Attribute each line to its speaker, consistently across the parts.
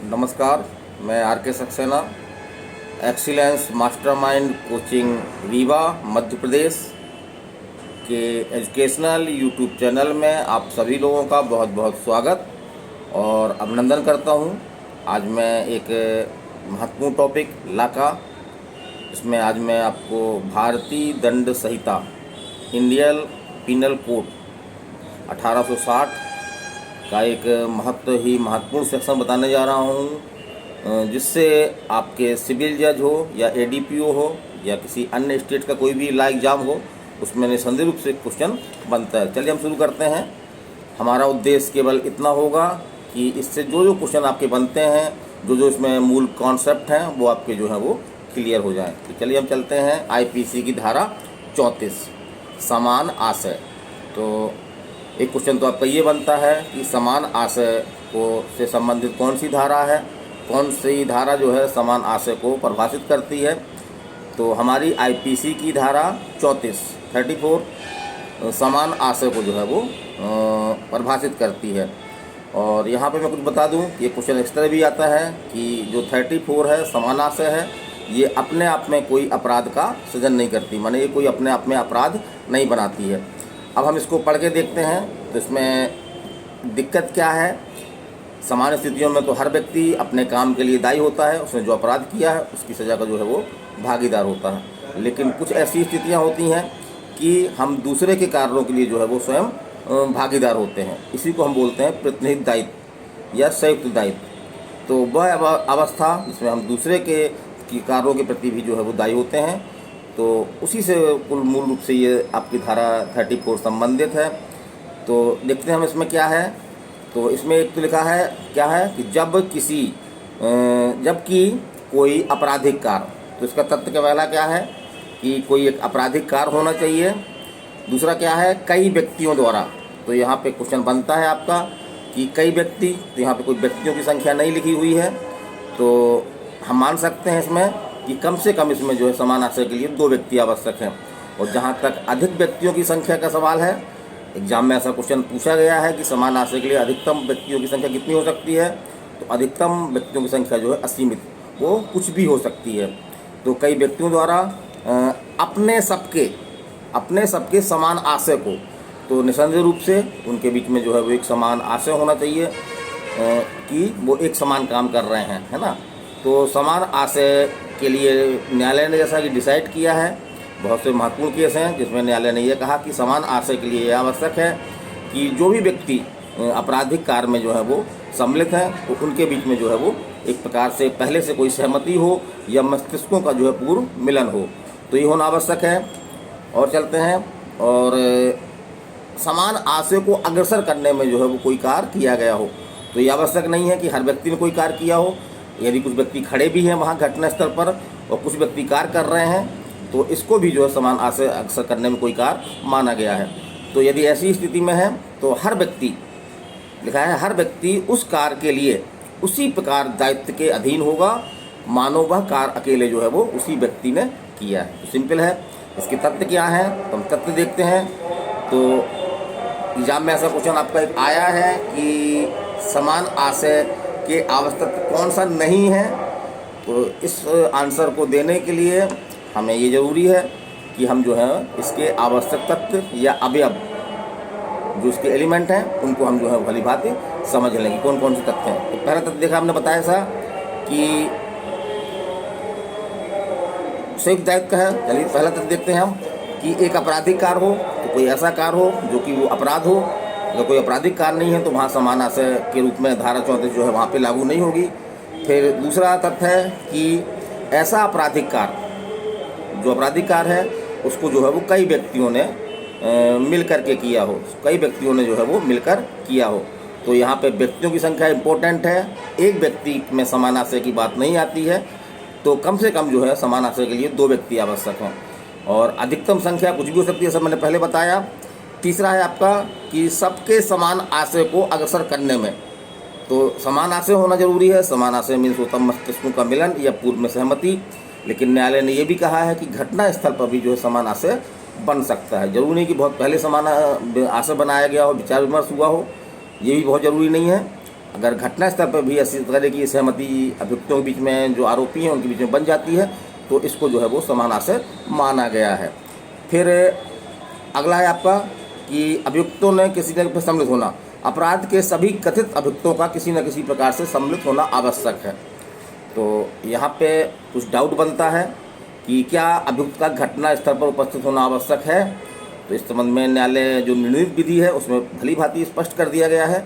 Speaker 1: नमस्कार। मैं R K Saxena, excellence mastermind coaching Rewa Madhya Pradesh के एजुकेशनल यूट्यूब चैनल में आप सभी लोगों का बहुत बहुत स्वागत और अभिनंदन करता हूं। आज मैं एक महत्वपूर्ण टॉपिक लाका, इसमें आज मैं आपको भारतीय दंड संहिता इंडियन पीनल कोड 1860 का एक महत्वपूर्ण सेक्शन बताने जा रहा हूँ, जिससे आपके सिविल जज हो या एडीपीओ हो या किसी अन्य स्टेट का कोई भी लॉ एग्जाम हो, उसमें निसंदेह रूप से क्वेश्चन बनता है। चलिए हम शुरू करते हैं। हमारा उद्देश्य केवल इतना होगा कि इससे जो जो क्वेश्चन आपके बनते हैं, जो जो इसमें मूल कॉन्सेप्ट हैं, वो आपके जो हैं वो क्लियर हो जाएं। तो चलिए हम चलते हैं आईपीसी की धारा 34 समान आशय। तो एक क्वेश्चन तो आपका ये बनता है कि समान आशय को से संबंधित कौन सी धारा है, कौन सी धारा जो है समान आशय को परिभाषित करती है। तो हमारी आईपीसी की धारा 34 समान आशय को जो है वो परिभाषित करती है। और यहाँ पे मैं कुछ बता दूँ कि ये क्वेश्चन इस तरह भी आता है कि जो 34 है समान आशय है, ये अपने आप में कोई अपराध का सृजन नहीं करती, माने ये कोई अपने आप में अपराध नहीं बनाती है। अब हम इसको पढ़ के देखते हैं तो इसमें दिक्कत क्या है। सामान्य स्थितियों में तो हर व्यक्ति अपने काम के लिए दायी होता है, उसने जो अपराध किया है उसकी सज़ा का जो है वो भागीदार होता है। लेकिन कुछ ऐसी स्थितियां होती हैं कि हम दूसरे के कारणों के लिए जो है वो स्वयं भागीदार होते हैं। इसी को हम बोलते हैं प्रतिनिधि दायित्व या संयुक्त दायित्व। तो वह अवस्था जिसमें हम दूसरे के कार्यों के प्रति भी जो है वो दायी होते हैं, तो उसी से कुल मूल रूप से ये आपकी धारा 34 संबंधित है। तो देखते हैं हम इसमें क्या है। तो इसमें एक तो लिखा है क्या है कि जबकि कोई आपराधिक कार्य, तो इसका तथ्य का पहला क्या है कि कोई एक आपराधिक कार्य होना चाहिए। दूसरा क्या है, कई व्यक्तियों द्वारा। तो यहाँ पे क्वेश्चन बनता है आपका कि कई व्यक्ति, तो यहाँ पे कोई व्यक्तियों की संख्या नहीं लिखी हुई है, तो हम मान सकते हैं इसमें कि कम से कम इसमें जो है समान आशय के लिए 2 व्यक्ति आवश्यक हैं। और जहाँ तक अधिक व्यक्तियों की संख्या का सवाल है, एग्जाम में ऐसा क्वेश्चन पूछा गया है कि समान आशय के लिए अधिकतम व्यक्तियों की संख्या कितनी हो सकती है। तो अधिकतम व्यक्तियों की संख्या जो है असीमित, वो कुछ भी हो सकती है। तो कई व्यक्तियों द्वारा अपने सबके समान आशय को, तो निसंदेह रूप से उनके बीच में जो है वो एक समान आशय होना चाहिए कि वो एक समान काम कर रहे हैं, है ना। तो समान आशय के लिए न्यायालय ने जैसा कि डिसाइड किया है, बहुत से महत्वपूर्ण केस हैं जिसमें न्यायालय ने यह कहा कि समान आशय के लिए यह आवश्यक है कि जो भी व्यक्ति आपराधिक कार्य में जो है वो सम्मिलित हैं, तो उनके बीच में जो है वो एक प्रकार से पहले से कोई सहमति हो या मस्तिष्कों का जो है पूर्व मिलन हो, तो ये होना आवश्यक है। और चलते हैं, और समान आशय को अग्रसर करने में जो है वो कोई कार्य किया गया हो, तो ये आवश्यक नहीं है कि हर व्यक्ति ने कोई कार्य किया हो। यदि कुछ व्यक्ति खड़े भी हैं वहाँ घटनास्थल पर और कुछ व्यक्ति कार्य कर रहे हैं, तो इसको भी जो है समान आशय अक्सर करने में कोई कार्य माना गया है। तो यदि ऐसी स्थिति में है तो हर व्यक्ति, लिखा है हर व्यक्ति उस कार्य के लिए उसी प्रकार दायित्व के अधीन होगा मानो वह कार्य अकेले जो है वो उसी व्यक्ति ने किया है। तो सिंपल है। इसके तथ्य क्या है तो हम तथ्य देखते हैं। तो एग्जाम में ऐसा क्वेश्चन आपका एक आया है कि समान आशय के आवश्यक कौन सा नहीं है। तो इस आंसर को देने के लिए हमें ये ज़रूरी है कि हम जो है इसके आवश्यक तत्व या अवयव, जो इसके एलिमेंट हैं, उनको हम जो है भली भांति समझ लेंगे कौन कौन से तथ्य हैं। तो पहला तथ्य देखा हमने बताया था कि संयुक्त दायित्व का है। चलिए पहला तथ्य देखते हैं हम कि एक आपराधिक कार्य हो, तो कोई ऐसा कार्य हो जो कि वो अपराध हो। अगर कोई आपराधिक कार्य नहीं है तो वहाँ समान आशय के रूप में धारा 34 जो है वहाँ पे लागू नहीं होगी। फिर दूसरा तथ्य है कि ऐसा आपराधिक कार्य, जो आपराधिक कार्य है उसको जो है वो कई व्यक्तियों ने मिल कर के किया हो, कई व्यक्तियों ने जो है वो मिलकर किया हो। तो यहाँ पे व्यक्तियों की संख्या इम्पोर्टेंट है। एक व्यक्ति में समान आशय की बात नहीं आती है, तो कम से कम जो है समान आशय के लिए 2 व्यक्ति आवश्यक हैं। और अधिकतम संख्या कुछ भी हो सकती है, सब मैंने पहले बताया। तीसरा है आपका कि सबके समान आशय को अग्रसर करने में, तो समान आशय होना जरूरी है। समान आशय मीन्स होता मस्तिष्कों का मिलन या पूर्व में सहमति। लेकिन न्यायालय ने यह भी कहा है कि घटना स्थल पर भी जो है समान आशय बन सकता है। जरूरी नहीं कि बहुत पहले समान आशय बनाया गया हो, विचार विमर्श हुआ हो, ये भी बहुत ज़रूरी नहीं है। अगर घटना स्तर पर भी ऐसी तरह की सहमति अभियुक्तों के बीच में, जो आरोपी हैं उनके बीच में बन जाती है, तो इसको जो है वो समान आशय माना गया है। फिर अगला है आपका कि अभियुक्तों ने किसी न किसी सम्मिलित होना। अपराध के सभी कथित अभियुक्तों का किसी न किसी प्रकार से सम्मिलित होना आवश्यक है। तो यहाँ पे कुछ डाउट बनता है कि क्या अभियुक्त का घटना स्थल पर उपस्थित होना आवश्यक है। तो इस संबंध में न्यायालय जो निर्णीत विधि है उसमें भली भांति स्पष्ट कर दिया गया है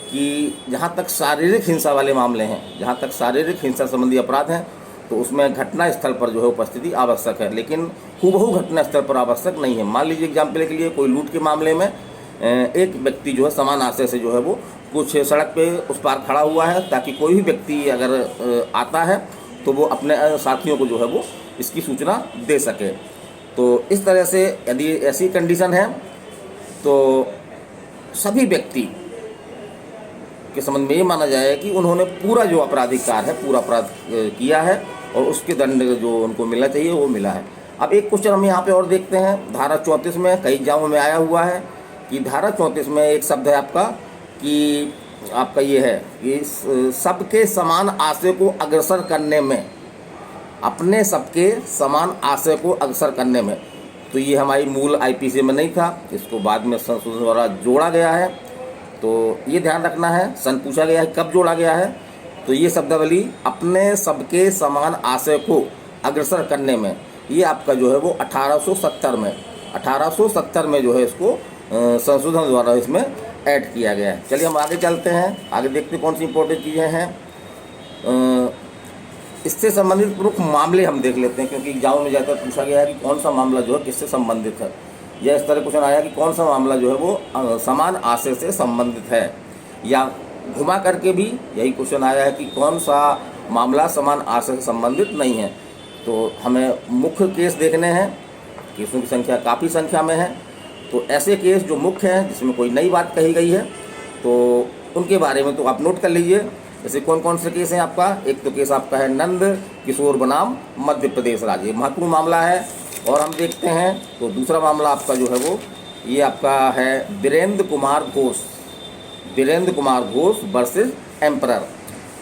Speaker 1: कि जहाँ तक शारीरिक हिंसा वाले मामले हैं, जहाँ तक शारीरिक हिंसा संबंधी अपराध हैं, तो उसमें घटना स्थल पर जो है उपस्थिति आवश्यक है, लेकिन हूबहू घटना स्थल पर आवश्यक नहीं है। मान लीजिए एग्जाम्पल के लिए कोई लूट के मामले में एक व्यक्ति जो है समान आशय से जो है वो कुछ सड़क पे उस पार खड़ा हुआ है, ताकि कोई भी व्यक्ति अगर आता है तो वो अपने साथियों को जो है वो इसकी सूचना दे सके। तो इस तरह से यदि ऐसी कंडीशन है तो सभी व्यक्ति के संबंध में ये माना जाए कि उन्होंने पूरा जो आपराधिक कार्य है, पूरा अपराध किया है और उसके दंड जो उनको मिलना चाहिए वो मिला है। अब एक क्वेश्चन हम यहाँ पे और देखते हैं, धारा 34 में कई एग्जामों में आया हुआ है कि धारा 34 में एक शब्द है आपका कि आपका ये है कि सबके समान आशय को अग्रसर करने में, अपने सबके समान आशय को अग्रसर करने में। तो ये हमारी मूल आईपीसी में नहीं था, इसको बाद में संशोधन द्वारा जोड़ा गया है। तो ये ध्यान रखना है, सन पूछा गया है कब जोड़ा गया है। तो ये शब्दावली अपने सबके समान आशय को अग्रसर करने में, ये आपका जो है वो 1870 में जो है इसको संशोधन द्वारा इसमें ऐड किया गया है। चलिए हम आगे चलते हैं, आगे देखते हैं कौन सी इंपॉर्टेंट चीज़ें हैं। इससे संबंधित प्रमुख मामले हम देख लेते हैं, क्योंकि एग्जाम में ज़्यादातर पूछा गया है कि कौन सा मामला जो है किससे संबंधित है, या इस तरह क्वेश्चन आया कि कौन सा मामला जो है वो समान आशय से संबंधित है, या घुमा करके भी यही क्वेश्चन आया है कि कौन सा मामला समान आशय से संबंधित नहीं है। तो हमें मुख्य केस देखने हैं, केसों की संख्या काफ़ी संख्या में है। तो ऐसे केस जो मुख्य हैं, जिसमें कोई नई बात कही गई है, तो उनके बारे में तो आप नोट कर लीजिए। जैसे कौन कौन से केस हैं आपका, एक तो केस आपका है नंद किशोर बनाम मध्य प्रदेश राज्य, ये महत्वपूर्ण मामला है। और हम देखते हैं तो दूसरा मामला आपका जो है वो ये आपका है वीरेंद्र कुमार घोष वर्सेस एम्परर।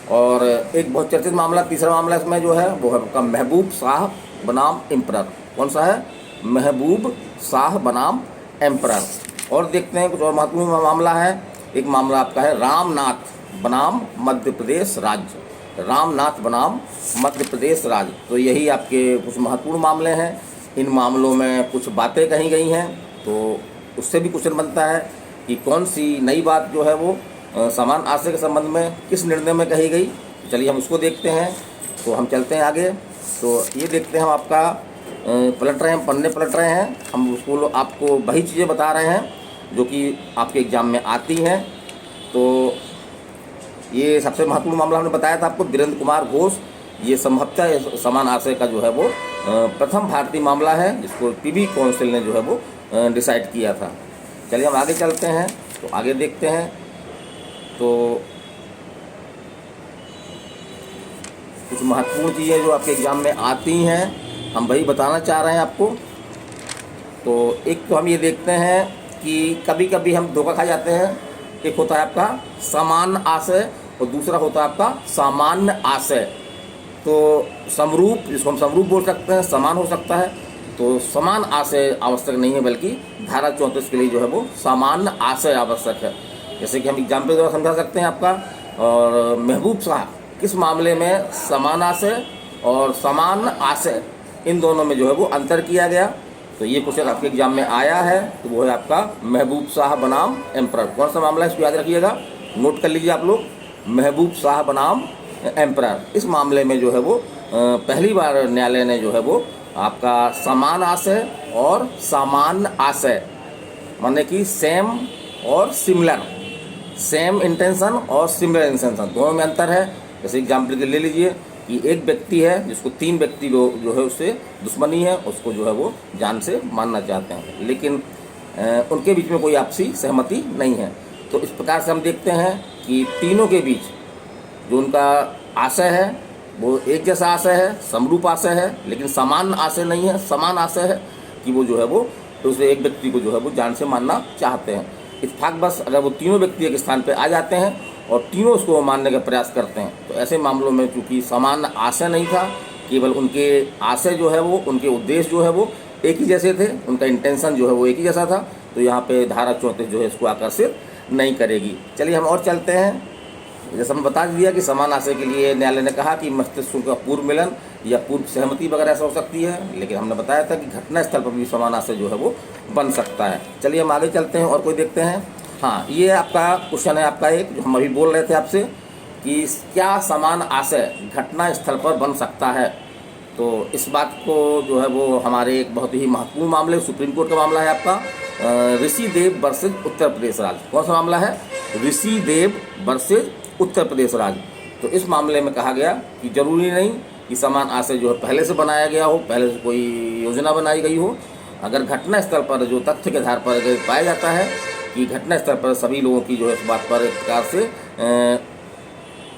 Speaker 1: और एक बहुत चर्चित मामला, तीसरा मामला इसमें जो है वो है आपका महबूब शाह बनाम एम्परर। कौन सा है, महबूब शाह बनाम एम्परर। और देखते हैं कुछ और महत्वपूर्ण मामला है, एक मामला आपका है रामनाथ बनाम मध्य प्रदेश राज्य, रामनाथ बनाम मध्य प्रदेश राज्य। तो यही आपके कुछ महत्वपूर्ण मामले हैं। इन मामलों में कुछ बातें कही गई हैं, तो उससे भी क्वेश्चन बनता है कि कौन सी नई बात जो है वो समान आशय के संबंध में किस निर्णय में कही गई। चलिए हम उसको देखते हैं। तो हम चलते हैं आगे। तो ये देखते हैं हम आपका पलट रहे हैं, पन्ने पलट रहे हैं, हम उसको आपको वही चीज़ें बता रहे हैं जो कि आपके एग्जाम में आती हैं। तो ये सबसे महत्वपूर्ण मामला हमने बताया था आपको, वीरेंद्र कुमार घोष। ये संभवतः समान आशय का जो है वो प्रथम भारतीय मामला है, जिसको पीबी काउंसिल ने जो है वो डिसाइड किया था। चलिए हम आगे चलते हैं। तो आगे देखते हैं। तो कुछ महत्वपूर्ण चीज़ें जो आपके एग्जाम में आती हैं, हम वही बताना चाह रहे हैं आपको। तो एक तो हम ये देखते हैं कि कभी कभी हम धोखा खा जाते हैं। एक होता है आपका समान आशय और दूसरा होता है आपका सामान्य आशय। तो समरूप, जिसको हम समरूप बोल सकते हैं, समान हो सकता है। तो समान आशय आवश्यक नहीं है, बल्कि धारा 34 के लिए जो है वो सामान्य आशय आवश्यक है। जैसे कि हम एग्जाम्पल द्वारा समझा सकते हैं आपका, और महबूब शाह किस मामले में समान आशय और समान आशय इन दोनों में जो है वो अंतर किया गया। तो ये क्वेश्चन आपके एग्जाम में आया है। तो वो है आपका महबूब शाह बनाम एम्परर। कौन सा मामला है इसको याद रखिएगा, नोट कर लीजिए आप लोग, महबूब शाह बनाम एम्परर। इस मामले में जो है वो पहली बार न्यायालय ने जो है वो आपका समान आशय और सामान्य आशय, माने कि सेम और सिमिलर, सेम इंटेंशन और सिमिलर इंटेंशन दोनों में अंतर है। जैसे एग्जाम्पल के ले लीजिए कि एक व्यक्ति है जिसको 3 व्यक्ति लोग जो है उससे दुश्मनी है, उसको जो है वो जान से मारना चाहते हैं, लेकिन उनके बीच में कोई आपसी सहमति नहीं है। तो इस प्रकार से हम देखते हैं कि तीनों के बीच जो उनका आशय है वो एक जैसा आशय है, समरूप आशय है, लेकिन समान आशय नहीं है। समान आशय है कि वो जो है वो दूसरे एक व्यक्ति को जो है वो जान से मारना चाहते हैं। इत्तेफाक बस अगर वो तीनों व्यक्ति एक स्थान पर आ जाते हैं और तीनों उसको मानने का प्रयास करते हैं। तो ऐसे मामलों में चूँकि समान आशय नहीं था, केवल उनके आशय जो है वो, उनके उद्देश्य जो है वो एक ही जैसे थे, उनका इंटेंशन जो है वो एक ही जैसा था, तो यहाँ पे धारा 34 जो है इसको आकर्षित नहीं करेगी। चलिए हम और चलते हैं। जैसे हम बता दिया कि समान आशय के लिए न्यायालय ने कहा कि मस्तिष्क का पूर्व मिलन या पूर्व सहमति वगैरह ऐसा हो सकती है, लेकिन हमने बताया था कि घटना स्थल पर भी समान आशय जो है वो बन सकता है। चलिए हम आगे चलते हैं और कोई देखते हैं। हाँ, ये आपका क्वेश्चन है आपका एक, जो हम अभी बोल रहे थे आपसे कि क्या समान आशय घटना स्थल पर बन सकता है। तो इस बात को जो है वो हमारे एक बहुत ही महत्वपूर्ण मामले, सुप्रीम कोर्ट का मामला है आपका ऋषिदेव वर्सेज उत्तर प्रदेश राज्य। कौन सा मामला है? ऋषिदेव वर्सेज उत्तर प्रदेश राज्य। तो इस मामले में कहा गया कि जरूरी नहीं कि समान आशय जो है पहले से बनाया गया हो, पहले से कोई योजना बनाई गई हो। अगर घटना स्थल पर जो तथ्य के आधार पर अगर पाया जाता है कि घटना स्थल पर सभी लोगों की जो है इस बात पर एक प्रकार से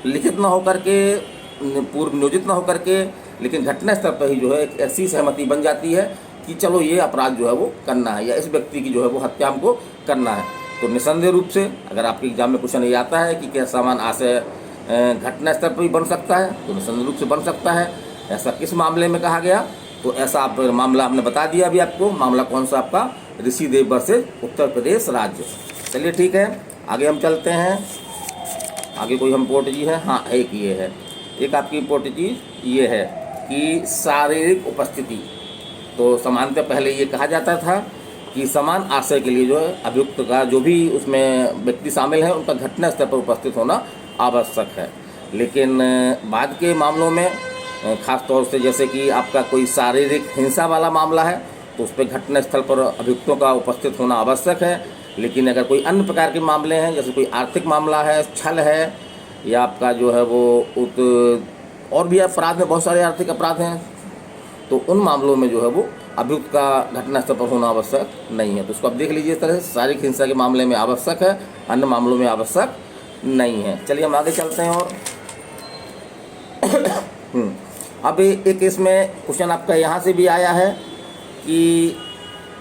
Speaker 1: लिखित ना होकर के, पूर्व नियोजित ना होकर के, लेकिन घटना स्तर पर ही जो है एक ऐसी सहमति बन जाती है कि चलो ये अपराध जो है वो करना है या इस व्यक्ति की जो है वो हत्या हमको करना है, तो निसंदेह रूप से अगर आपके एग्जाम में क्वेश्चन ये आता है कि क्या समान आशय घटना स्तर पर भी बन सकता है, तो निसंदेह रूप से बन सकता है। ऐसा किस मामले में कहा गया? तो ऐसा आप मामला हमने बता दिया अभी आपको। मामला कौन सा? आपका ऋषिदेव वर्सेज उत्तर प्रदेश राज्य। चलिए ठीक है, आगे हम चलते हैं। आगे कोई हम रिपोर्ट जी है, हाँ एक ये है, एक आपकी रिपोर्ट जी ये है कि शारीरिक उपस्थिति। तो समानतः पहले ये कहा जाता था कि समान आशय के लिए जो है अभियुक्त का जो भी उसमें व्यक्ति शामिल है उनका घटना स्तर पर उपस्थित होना आवश्यक है। लेकिन बाद के मामलों में ख़ास तौर से जैसे कि आपका कोई शारीरिक हिंसा वाला मामला है तो उस पर घटना स्थल पर अभियुक्तों का उपस्थित होना आवश्यक है। लेकिन अगर कोई अन्य प्रकार के मामले हैं, जैसे कोई आर्थिक मामला है, छल है, या आपका जो है वो और भी अपराध में बहुत सारे आर्थिक अपराध हैं, तो उन मामलों में जो है वो अभियुक्त का घटना स्थल पर होना आवश्यक नहीं है। तो उसको आप देख लीजिए, इस तरह से शारीरिक हिंसा के मामले में आवश्यक है, अन्य मामलों में आवश्यक नहीं है। चलिए हम आगे चलते हैं। और अब एक इसमें क्वेश्चन आपका यहाँ से भी आया है कि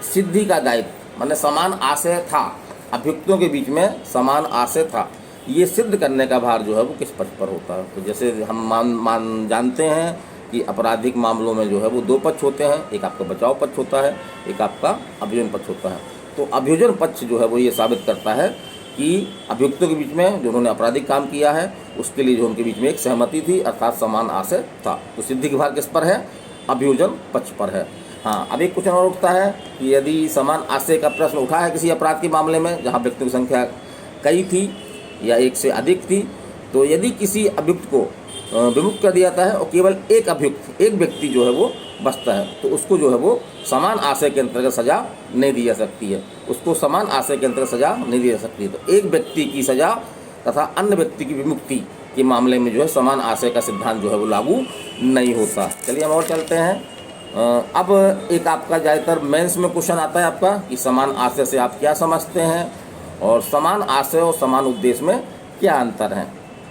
Speaker 1: सिद्धि का दायित्व, माने समान आशय था, अभियुक्तों के बीच में समान आशय था, ये सिद्ध करने का भार जो है वो किस पक्ष पर होता है। तो जैसे हम जानते हैं कि आपराधिक मामलों में जो है वो दो पक्ष होते हैं, एक आपका बचाव पक्ष होता है, एक आपका अभियोजन पक्ष होता है। तो अभियोजन पक्ष जो है वो ये साबित करता है कि अभियुक्तों के बीच में जो उन्होंने आपराधिक काम किया है उसके लिए जो उनके बीच में एक सहमति थी, अर्थात समान आशय था। तो सिद्धि का भार किस पर है? अभियोजन पक्ष पर है। हाँ, अब एक क्वेश्चन और उठता है कि यदि समान आशय का प्रश्न उठा है किसी अपराध के मामले में जहाँ व्यक्तियों की संख्या कई थी या एक से अधिक थी, तो यदि किसी अभियुक्त को विमुक्त कर दिया जाता है और केवल एक अभियुक्त, एक व्यक्ति जो है वो बचता है, तो उसको जो है वो समान आशय के अंतर्गत सजा नहीं दी जा सकती है, उसको समान आशय के अंतर्गत सजा नहीं दी जा सकती है। तो एक व्यक्ति की सजा तथा अन्य व्यक्ति की विमुक्ति के मामले में जो है समान आशय का सिद्धांत जो है वो लागू नहीं होता। चलिए हम और चलते हैं। अब एक आपका ज़्यादातर मेंस में क्वेश्चन आता है आपका कि समान आशय से आप क्या समझते हैं और समान आशय और समान उद्देश्य में क्या अंतर है।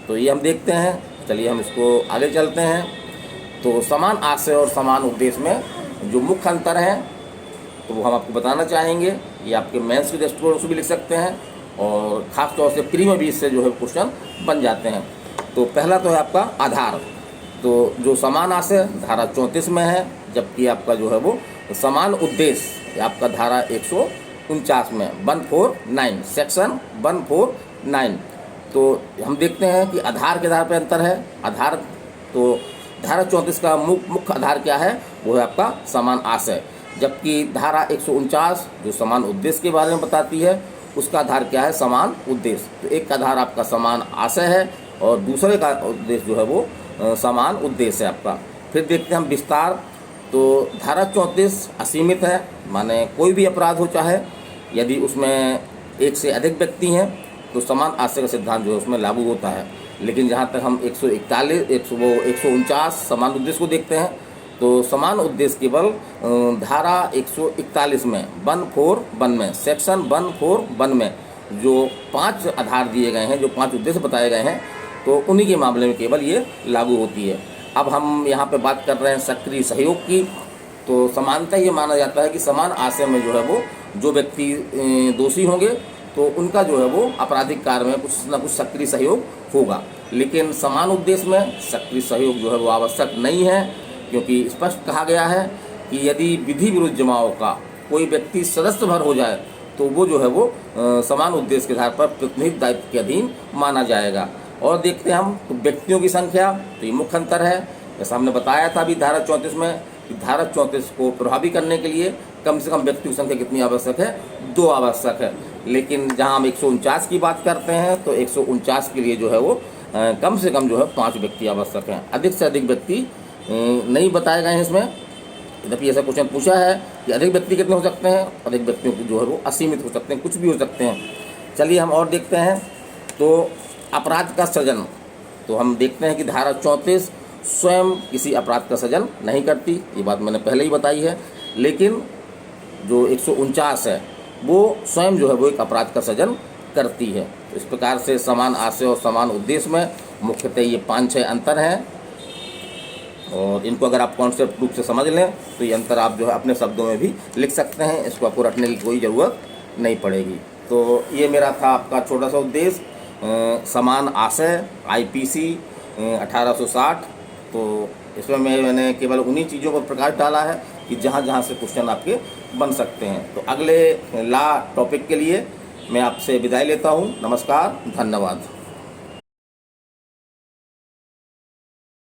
Speaker 1: तो ये हम देखते हैं। चलिए हम इसको आगे चलते हैं। तो समान आशय और समान उद्देश्य में जो मुख्य अंतर है तो वो हम आपको बताना चाहेंगे। ये आपके मेंस के दृष्टिकोण से भी लिख सकते हैं और ख़ास तौर से प्री में भी इससे जो है क्वेश्चन बन जाते हैं। तो पहला तो है आपका आधार। तो जो समान आशय धारा 34 में है, जबकि आपका जो है वो समान उद्देश्य आपका धारा 149 में 149 सेक्शन 149। तो हम देखते हैं कि आधार के आधार पर अंतर है। आधार तो धारा 34 का मुख्य आधार क्या है? वो है आपका समान आशय, जबकि धारा 149 जो समान उद्देश्य के बारे में बताती है उसका आधार क्या है? समान उद्देश्य। तो एक का आधार आपका समान आशय है और दूसरे का उद्देश्य जो है वो समान उद्देश्य है आपका। फिर देखते हैं हम विस्तार। तो धारा 34 असीमित है, माने कोई भी अपराध हो चाहे यदि उसमें एक से अधिक व्यक्ति हैं तो समान आशय का सिद्धांत जो है उसमें लागू होता है। लेकिन जहाँ तक हम 149 समान उद्देश्य को देखते हैं तो समान उद्देश्य केवल धारा 141 में 141 में सेक्शन 141 में जो 5 आधार दिए गए हैं, जो 5 उद्देश्य बताए गए हैं, तो उन्हीं के मामले में केवल ये लागू होती है। अब हम यहाँ पे बात कर रहे हैं सक्रिय सहयोग की। तो समानता ये माना जाता है कि समान आशय में जो है वो जो व्यक्ति दोषी होंगे तो उनका जो है वो आपराधिक कार्य में कुछ ना कुछ सक्रिय सहयोग होगा। लेकिन समान उद्देश्य में सक्रिय सहयोग जो है वो आवश्यक नहीं है, क्योंकि स्पष्ट कहा गया है कि यदि विधि विरुद्ध जमाओं का कोई व्यक्ति सदस्य भर हो जाए तो वो जो है वो समान उद्देश्य के आधार पर प्रतिनिधि दायित्व के अधीन माना जाएगा। और देखते हैं हम तो व्यक्तियों की संख्या, तो ये मुख्य अंतर है। जैसा हमने बताया था अभी धारा 34 में कि धारा 34 को प्रभावी करने के लिए कम से कम व्यक्तियों की संख्या कितनी आवश्यक है, 2 आवश्यक है। लेकिन जहां हम 149 की बात करते हैं तो 149 के लिए जो है वो कम से कम जो है 5 व्यक्ति आवश्यक हैं। अधिक से अधिक व्यक्ति नहीं बताए गए हैं इसमें। यद्यपि ऐसा क्वेश्चन पूछा है कि अधिक व्यक्ति कितने हो सकते हैं, अधिक व्यक्तियों की जो है वो असीमित हो सकते हैं, कुछ भी हो सकते हैं। चलिए हम और देखते हैं। तो अपराध का सृजन, तो हम देखते हैं कि धारा 34 स्वयं किसी अपराध का सृजन नहीं करती, ये बात मैंने पहले ही बताई है। लेकिन जो 149 है वो स्वयं जो है वो एक अपराध का सृजन करती है। तो इस प्रकार से समान आशय और समान उद्देश्य में मुख्यतः ये 5-6 अंतर हैं, और इनको अगर आप कॉन्सेप्ट रूप से समझ लें तो ये अंतर आप जो है अपने शब्दों में भी लिख सकते हैं, इसको आपको रटने की कोई ज़रूरत नहीं पड़ेगी। तो ये मेरा था आपका छोटा सा उद्देश्य, समान आशय IPC 1860। तो इसमें मैंने केवल उन्हीं चीज़ों पर प्रकाश डाला है कि जहाँ जहाँ से क्वेश्चन आपके बन सकते हैं। तो अगले लॉ टॉपिक के लिए मैं आपसे विदाई लेता हूँ। नमस्कार, धन्यवाद।